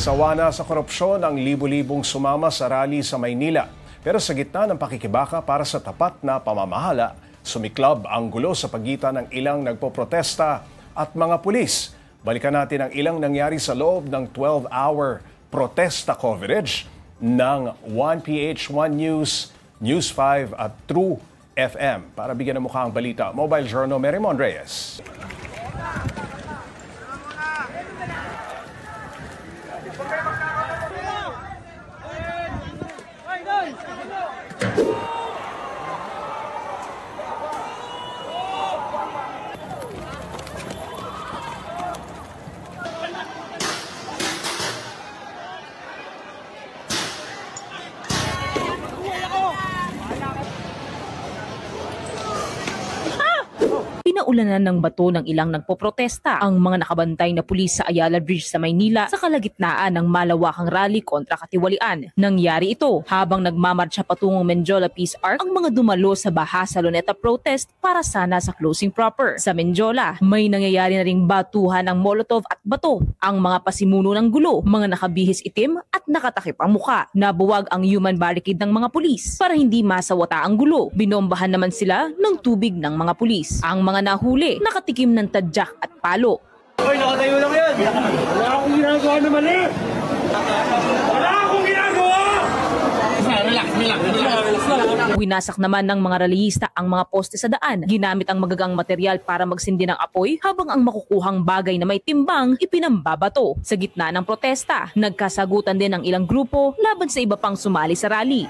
Sawa na sa korupsyon ang libu-libong sumama sa rally sa Maynila. Pero sa gitna ng pakikibaka para sa tapat na pamamahala, sumiklab ang gulo sa pagitan ng ilang nagpoprotesta at mga pulis. Balikan natin ang ilang nangyari sa loob ng 12-hour protesta coverage ng 1PH1 News, News 5 at True FM. Para bigyan ng mukha ang balita, Mobile Journal Merymon Reyes. Pinaulanan ng bato ng ilang nagpoprotesta ang mga nakabantay na pulis sa Ayala Bridge sa Maynila sa kalagitnaan ng malawakang rally kontra katiwalian. Nangyari ito habang nagmamarcha patungong Menjola Peace Arc ang mga dumalo sa Bahasa Luneta protest para sana sa closing proper. Sa Menjola, may nangyayari na ring batuhan ng molotov at bato. Ang mga pasimuno ng gulo, mga nakabihis itim at nakatakip ang muka. Nabuwag ang human barricade ng mga pulis para hindi masawata ang gulo. Binombahan naman sila ng tubig ng mga pulis. Ang mga nahuli, nakatikim ng tadyak at palo. Hoy, nakatayo lang yan! Wala akong ginagawa na mali! Wala akong ginagawa! Relax. Winasak naman ng mga rallyista ang mga poste sa daan. Ginamit ang magagang material para magsindi ng apoy habang ang makukuhang bagay na may timbang ipinambabato. Sa gitna ng protesta, nagkasagutan din ang ilang grupo laban sa iba pang sumali sa rally.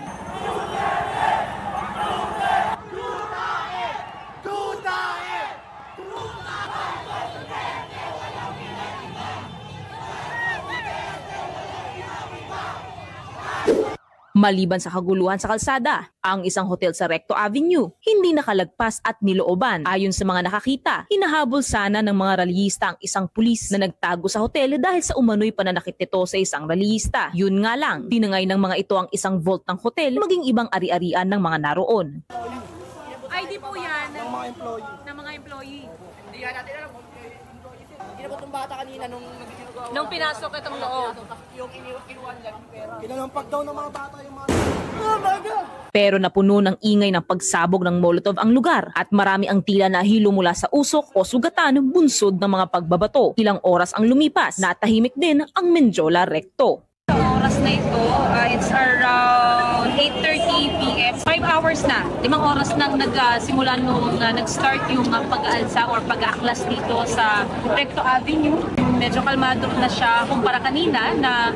Maliban sa kaguluhan sa kalsada, ang isang hotel sa Recto Avenue hindi nakalagpas at nilooban. Ayon sa mga nakakita, hinahabol sana ng mga rallyista ang isang pulis na nagtago sa hotel dahil sa umano'y pananakit nito sa isang rallyista. Yun nga lang, tinangay ng mga ito ang isang vault ng hotel maging ibang ari-arian ng mga naroon. ID po yan Ng mga employee. ng mga employee. Hindi yan natin alam. Kinabot ng bata kanina nung nagsinugawa. Nung pinasok itong loob. Yung kinuwan lang yung pera. Kinalampag daw ng mga bata yung mga... Pero napuno ng ingay ng pagsabog ng molotov ang lugar at marami ang tila nahilo mula sa usok o sugatan bunsod ng mga pagbabato. Ilang oras ang lumipas, natahimik din ang Menjola Recto. Sa oras na ito, it's around 8:30 p.m. 5 hours na. 5 oras nang nagsimula nung nag-start yung pag-aalsa or pag-aaklas dito sa Recto Avenue. Medyo kalmado na siya kumpara kanina na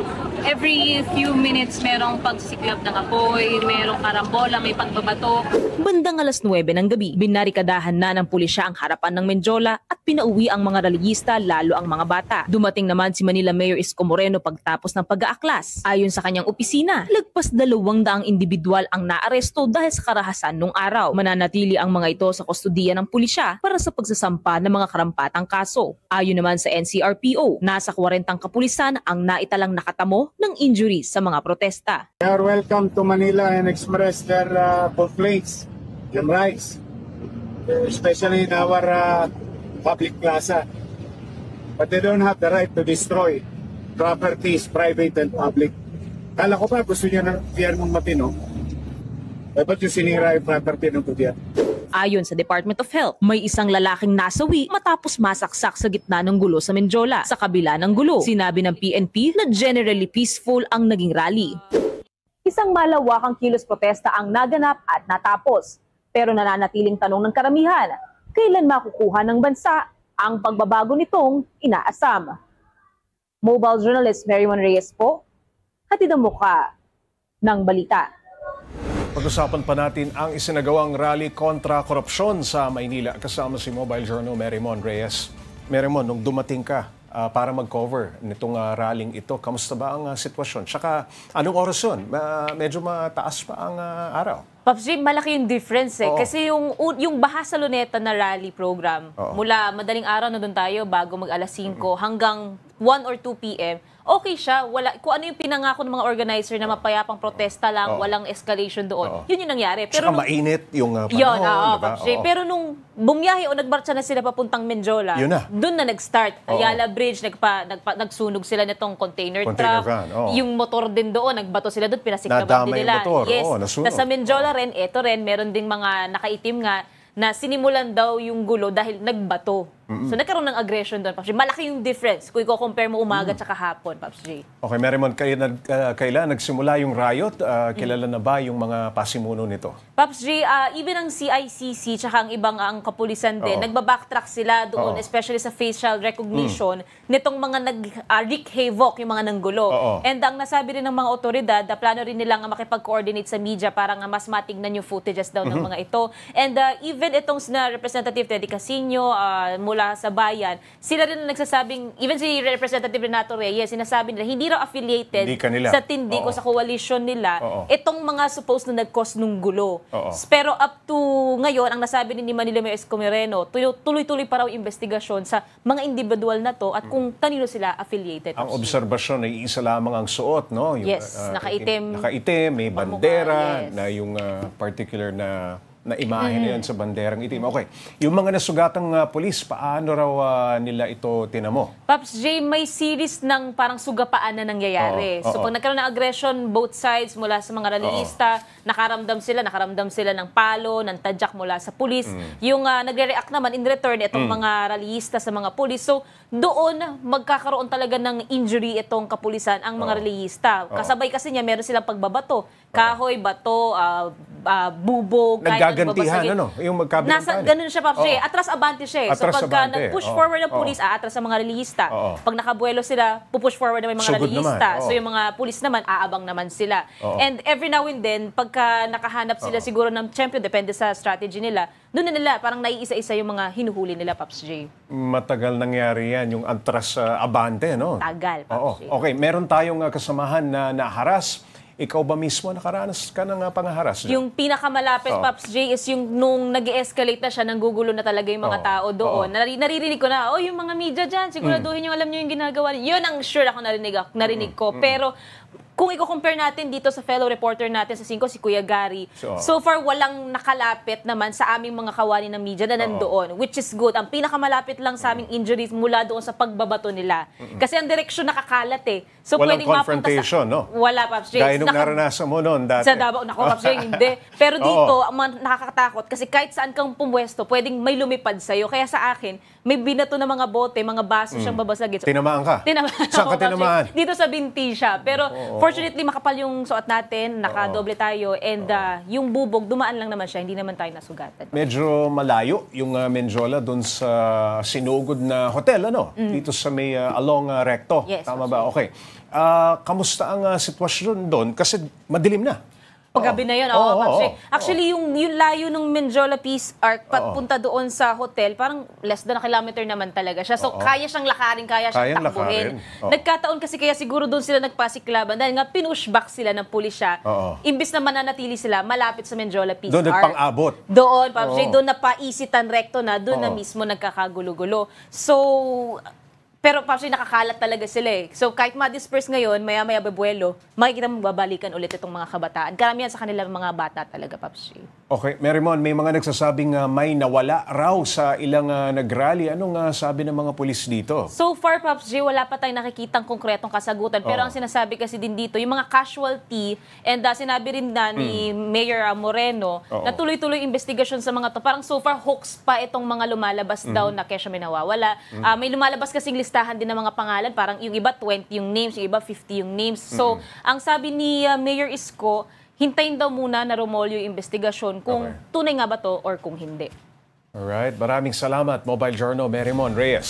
every few minutes merong pagsiklab ng apoy, merong karambola, may pagbabato. Bandang alas 9 ng gabi, binarikadahan na ng pulisya ang harapan ng Menjola at pinauwi ang mga rallyista lalo ang mga bata. Dumating naman si Manila Mayor Isko Moreno pagtapos ng pag-aaklas. Ayon sa kanyang opisina, lagpas 200 individual ang naaresto dahil sa karahasan nung araw. Mananatili ang mga ito sa kustudiya ng pulisya para sa pagsasampa ng mga karampatang kaso. Ayon naman sa NCRPO, nasa 40 kapulisan ang naitalang nakatamo ng injuries sa mga protesta. They are welcome to Manila and express their complaints and rights, especially in our public plaza. But they don't have the right to destroy properties, private and public. Kala ko pa gusto niyo ng gobyerno matino. Ba't yung sinira yung property ng gobyerno? Ayon sa Department of Health, may isang lalaking nasawi matapos masaksak sa gitna ng gulo sa Menjola. Sa kabila ng gulo, sinabi ng PNP na generally peaceful ang naging rally. Isang malawakang kilos protesta ang naganap at natapos. Pero nananatiling tanong ng karamihan, kailan makukuha ng bansa ang pagbabago nitong inaasam? Mobile journalist Merymon Reyes po, hatid ang mukha ng balita. Pag-usapan pa natin ang isinagawang rally kontra korupsyon sa Maynila. Kasama si Mobile Journal Merymon Reyes. Merymon, nung dumating ka para mag-cover nitong rallying ito, kamusta ba ang sitwasyon? Tsaka anong oras yun? Medyo mataas pa ang araw. Pops Jim, malaki yung difference eh. Oo. Kasi yung Bahasa Luneta na rally program, Oo. mula madaling araw na doon tayo bago mag alas 5 hanggang 1 or 2 p.m., okay siya. Kung ano yung pinangako ng mga organizer na mapayapang protesta lang, walang escalation doon, yun yung nangyari. Pero Tsaka mainit yung panahon, yun, diba? Paps J. Pero nung bumiyahe o nagmarcha na sila papuntang Menjola, Yun na. doon na nag-start. Ayala Bridge, nagsunog sila nitong container truck. van, Yung motor din doon, nagbato sila doon, pinasiklaban Nadamay din nila. yung motor, Yes. nasunog. Tas sa Menjola rin, eto rin, meron ding mga nakaitim nga na sinimulan daw yung gulo dahil nagbato. So nagkaroon ng aggression doon, Paps J. Malaki yung difference kung i-compare mo umaga at hapon, Paps J. Okay, Marymon, kailan nagsimula yung riot? Kilala na ba yung mga pasimuno nito? Paps J, even ang CICC tsaka ang ibang ang kapulisan din, nagbabacktrack sila doon, especially sa facial recognition, nitong mga nag-wreak havoc, yung mga nanggulo. And ang nasabi rin ng mga otoridad, plano rin nilang makipag-coordinate sa media para nga mas matignan yung footages daw ng mga ito. And even itong na Representative Teddy Casino mula sa bayan, sila rin nagsasabing, even si Representative Renato Reyes, sinasabi nila, hindi raw affiliated sa Tindig o sa coalition nila, itong mga supposed na nag-cause nung gulo. Pero up to ngayon, ang nasabi ni Manila Mayor Isko Moreno, tuloy-tuloy pa raw investigasyon sa mga individual na to at kung kanino sila affiliated. Ang obserbasyon ay isa lamang ang suot, no? Yung, Yes, nakaitim. Nakaitim, may bandera, yes. na yung particular na imahe na yan sa banderang itim. Okay, yung mga nasugatang pulis, paano raw nila ito tinamo? Paps J, may series ng parang sugapaan na nangyayari. So pag nagkaroon ng aggression, both sides mula sa mga rallyista, nakaramdam sila ng palo, ng tadyak mula sa pulis. Yung nagre-react naman in return itong mga rallyista sa mga pulis. So doon magkakaroon talaga ng injury itong kapulisan ang mga rallyista. Kasabay kasi niya meron silang pagbabato. Kahoy, bato, bubog, Naggagantihan, ano? Yung magkabilang ganun siya, Paps J. Atras-abante siya. So pagka nag-push forward ang pulis, aatras sa mga rallyista. Pag nakabuelo sila, pupush forward naman yung mga Sugod rallyista. naman. So yung mga pulis naman, aabang naman sila. And every now and then, pagka nakahanap sila siguro ng, syempre, depende sa strategy nila, doon na nila, parang naiisa-isa yung mga hinuhuli nila, Paps J. Matagal nangyari yan, yung atras-abante, no? Tagal, Paps J. Okay, meron tayong kasamahan na naharas. Ikaw ba mismo nakaranas ka ng pangaharas? Yung pinakamalapit, Paps J, is yung nung nag-escalate na siya, nanggugulo na talaga yung mga tao doon. Naririnig ko na, yung mga media dyan, siguraduhin yung alam nyo yung ginagawa. Yun ang sure ako narinig ko. Pero kung i-compare natin dito sa fellow reporter natin sa 5, si Kuya Gary, so far walang nakalapit naman sa aming mga kawani ng media na nandoon, which is good. Ang pinakamalapit lang sa aming injuries mula doon sa pagbabato nila. Kasi ang direksyon nakakalat eh. So walang pwedeng confrontation, no? Wala, Paps J. Gaya nung naranasan mo noon dati. Sa Davao, naku, Paps J, hindi. Pero dito, ang nakakatakot kasi kahit saan kang pumwesto, pwedeng may lumipad sa'yo. Kaya sa akin, may binato na mga bote, mga baso siyang babasagin. Tinamaan ka? Tinamaan Saan ako, ka tinamaan? Paps J. Dito sa binti siya. Pero fortunately, makapal yung suot natin, nakadoble tayo, and yung bubog, dumaan lang naman siya, hindi naman tayo nasugatan. Medyo malayo yung Menjola doon sa sinugod na hotel, ano? Dito sa may along Recto. Yes, Tama ba? Okay. Kamusta ang sitwasyon doon? Kasi madilim na. Paggabi na yun, Paps J. Actually, yung layo ng Menjola Peace Arc papunta doon sa hotel, parang less than a kilometer naman talaga siya. So, kaya siyang lakarin, kaya siyang takbuhin. Nagkataon kasi kaya siguro doon sila nagpasiklaban dahil nga pinushback sila ng pulisya. Imbis na mananatili sila malapit sa Menjola Peace Doon Arc. nagpang-abot. Doon, Paps J, doon napaisitan recto na, doon na mismo nagkakagulo-gulo. So, pero Paps J, nakakalat talaga sila eh. So kahit ma-disperse ngayon, maya-maya babuelo, makikita mo babalikan ulit itong mga kabataan. Karamihan sa kanila mga bata talaga, Paps J. Okay, Marymon, may mga nagsasabing may nawala raw sa ilang nagrally. Anong sabi ng mga pulis dito? So far, Paps J, wala pa tayong nakikitang konkretong kasagutan. Pero ang sinasabi kasi din dito, yung mga casualty, and sinabi rin na ni Mayor Moreno, na tuloy-tuloy investigasyon sa mga to. Parang so far, hoax pa itong mga lumalabas daw na kesyo may nawawala. May lumalabas kasing listahan din ng mga pangalan. Parang yung iba 20 yung names, yung iba 50 yung names. So, ang sabi ni Mayor Isko, hintayin daw muna na rumolyo yung investigasyon kung tunay nga ba to or kung hindi. Alright, maraming salamat. Mobile Journal, Marymon Reyes.